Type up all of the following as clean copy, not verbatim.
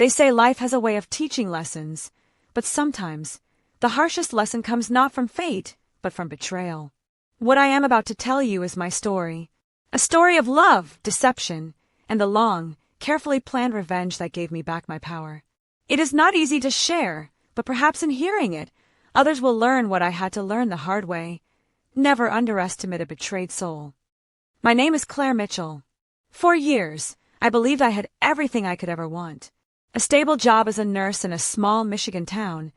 They say life has a way of teaching lessons, but sometimes the harshest lesson comes not from fate, but from betrayal. What I am about to tell you is my story. A story of love, deception, and the long, carefully planned revenge that gave me back my power. It is not easy to share, but perhaps in hearing it, others will learn what I had to learn the hard way. Never underestimate a betrayed soul. My name is Claire Mitchell. For years, I believed I had everything I could ever want. A stable job as a nurse in a small Michigan town,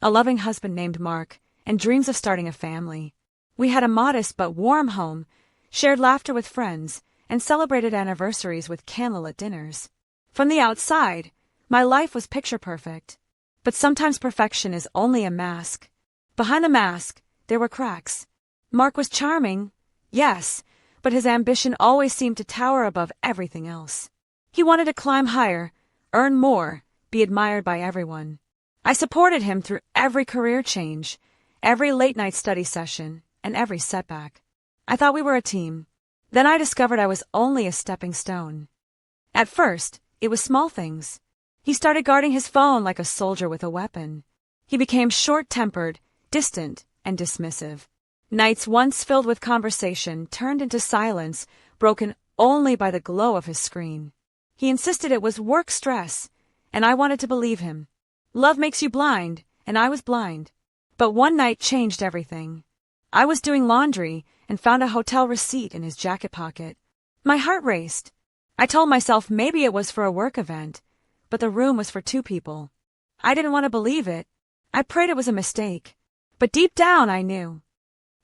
a loving husband named Mark, and dreams of starting a family. We had a modest but warm home, shared laughter with friends, and celebrated anniversaries with candlelit dinners. From the outside, my life was picture perfect. But sometimes perfection is only a mask. Behind the mask, there were cracks. Mark was charming, yes, but his ambition always seemed to tower above everything else. He wanted to climb higher, earn more, be admired by everyone. I supported him through every career change, every late-night study session, and every setback. I thought we were a team. Then I discovered I was only a stepping stone. At first, it was small things. He started guarding his phone like a soldier with a weapon. He became short-tempered, distant, and dismissive. Nights once filled with conversation turned into silence, broken only by the glow of his screen. He insisted it was work stress, and I wanted to believe him. Love makes you blind, and I was blind. But one night changed everything. I was doing laundry and found a hotel receipt in his jacket pocket. My heart raced. I told myself maybe it was for a work event, but the room was for 2 people. I didn't want to believe it. I prayed it was a mistake. But deep down I knew.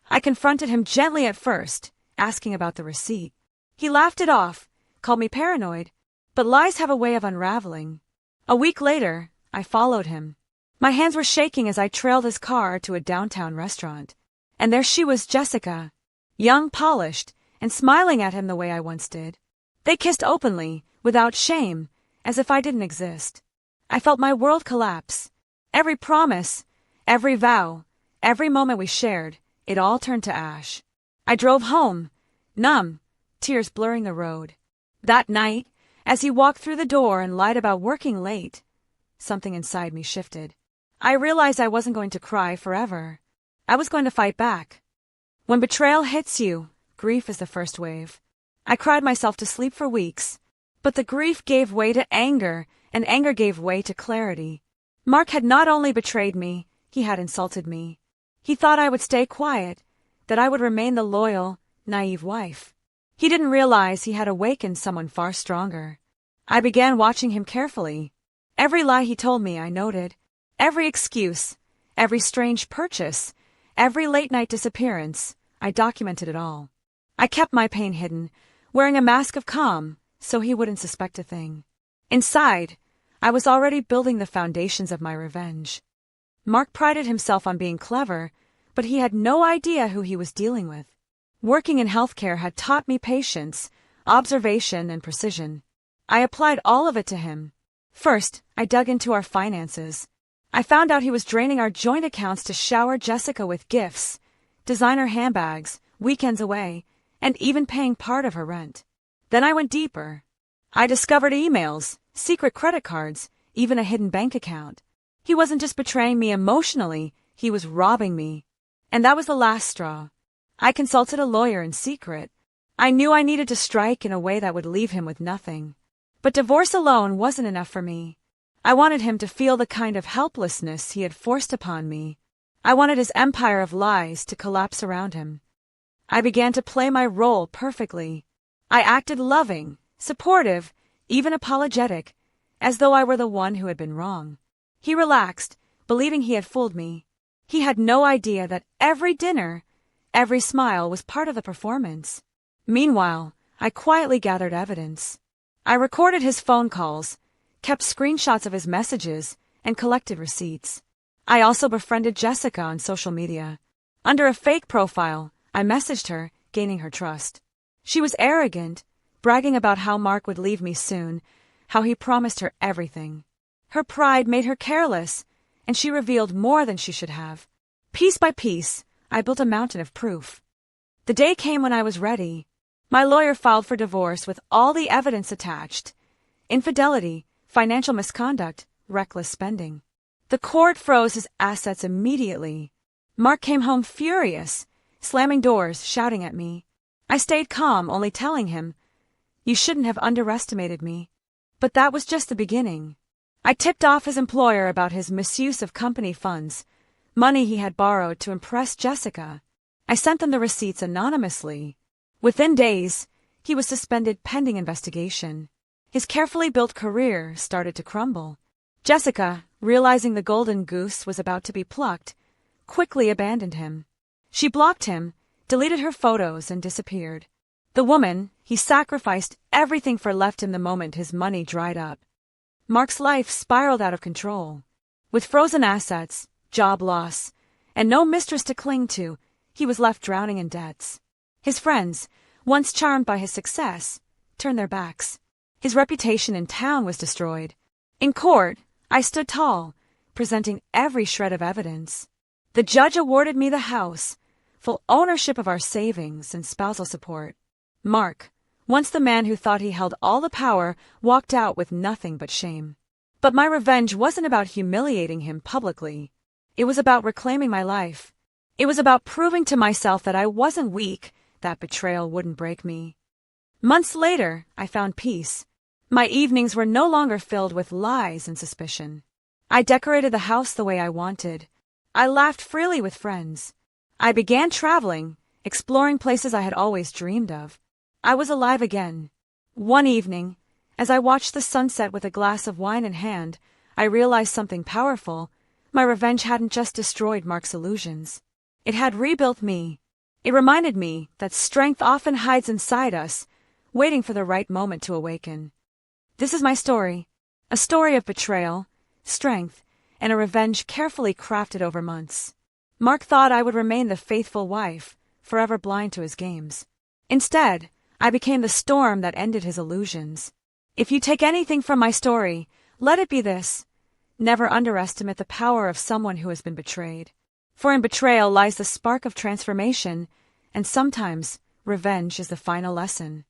I confronted him gently at first, asking about the receipt. He laughed it off, called me paranoid, but lies have a way of unraveling. A week later, I followed him. My hands were shaking as I trailed his car to a downtown restaurant. And there she was, Jessica, young, polished, and smiling at him the way I once did. They kissed openly, without shame, as if I didn't exist. I felt my world collapse. Every promise, every vow, every moment we shared, it all turned to ash. I drove home, numb, tears blurring the road. That night, as he walked through the door and lied about working late, something inside me shifted. I realized I wasn't going to cry forever. I was going to fight back. When betrayal hits you, grief is the first wave. I cried myself to sleep for weeks, but the grief gave way to anger, and anger gave way to clarity. Mark had not only betrayed me, he had insulted me. He thought I would stay quiet, that I would remain the loyal, naive wife. He didn't realize he had awakened someone far stronger. I began watching him carefully. Every lie he told me I noted. Every excuse, every strange purchase, every late-night disappearance, I documented it all. I kept my pain hidden, wearing a mask of calm, so he wouldn't suspect a thing. Inside, I was already building the foundations of my revenge. Mark prided himself on being clever, but he had no idea who he was dealing with. Working in healthcare had taught me patience, observation, and precision. I applied all of it to him. First, I dug into our finances. I found out he was draining our joint accounts to shower Jessica with gifts, designer handbags, weekends away, and even paying part of her rent. Then I went deeper. I discovered emails, secret credit cards, even a hidden bank account. He wasn't just betraying me emotionally, he was robbing me. And that was the last straw. I consulted a lawyer in secret. I knew I needed to strike in a way that would leave him with nothing. But divorce alone wasn't enough for me. I wanted him to feel the kind of helplessness he had forced upon me. I wanted his empire of lies to collapse around him. I began to play my role perfectly. I acted loving, supportive, even apologetic, as though I were the one who had been wrong. He relaxed, believing he had fooled me. He had no idea that every dinner, every smile was part of the performance. Meanwhile, I quietly gathered evidence. I recorded his phone calls, kept screenshots of his messages, and collected receipts. I also befriended Jessica on social media. Under a fake profile, I messaged her, gaining her trust. She was arrogant, bragging about how Mark would leave me soon, how he promised her everything. Her pride made her careless, and she revealed more than she should have. Piece by piece, I built a mountain of proof. The day came when I was ready. My lawyer filed for divorce with all the evidence attached. Infidelity, financial misconduct, reckless spending. The court froze his assets immediately. Mark came home furious, slamming doors, shouting at me. I stayed calm, only telling him, "You shouldn't have underestimated me." But that was just the beginning. I tipped off his employer about his misuse of company funds, money he had borrowed to impress Jessica. I sent them the receipts anonymously. Within days, he was suspended pending investigation. His carefully built career started to crumble. Jessica, realizing the golden goose was about to be plucked, quickly abandoned him. She blocked him, deleted her photos, and disappeared. The woman he sacrificed everything for left him the moment his money dried up. Mark's life spiraled out of control. With frozen assets, job loss, and no mistress to cling to, he was left drowning in debts. His friends, once charmed by his success, turned their backs. His reputation in town was destroyed. In court, I stood tall, presenting every shred of evidence. The judge awarded me the house, full ownership of our savings and spousal support. Mark, once the man who thought he held all the power, walked out with nothing but shame. But my revenge wasn't about humiliating him publicly. It was about reclaiming my life. It was about proving to myself that I wasn't weak, that betrayal wouldn't break me. Months later, I found peace. My evenings were no longer filled with lies and suspicion. I decorated the house the way I wanted. I laughed freely with friends. I began traveling, exploring places I had always dreamed of. I was alive again. One evening, as I watched the sunset with a glass of wine in hand, I realized something powerful. My revenge hadn't just destroyed Mark's illusions. It had rebuilt me. It reminded me that strength often hides inside us, waiting for the right moment to awaken. This is my story, a story of betrayal, strength, and a revenge carefully crafted over months. Mark thought I would remain the faithful wife, forever blind to his games. Instead, I became the storm that ended his illusions. If you take anything from my story, let it be this: never underestimate the power of someone who has been betrayed. For in betrayal lies the spark of transformation, and sometimes revenge is the final lesson.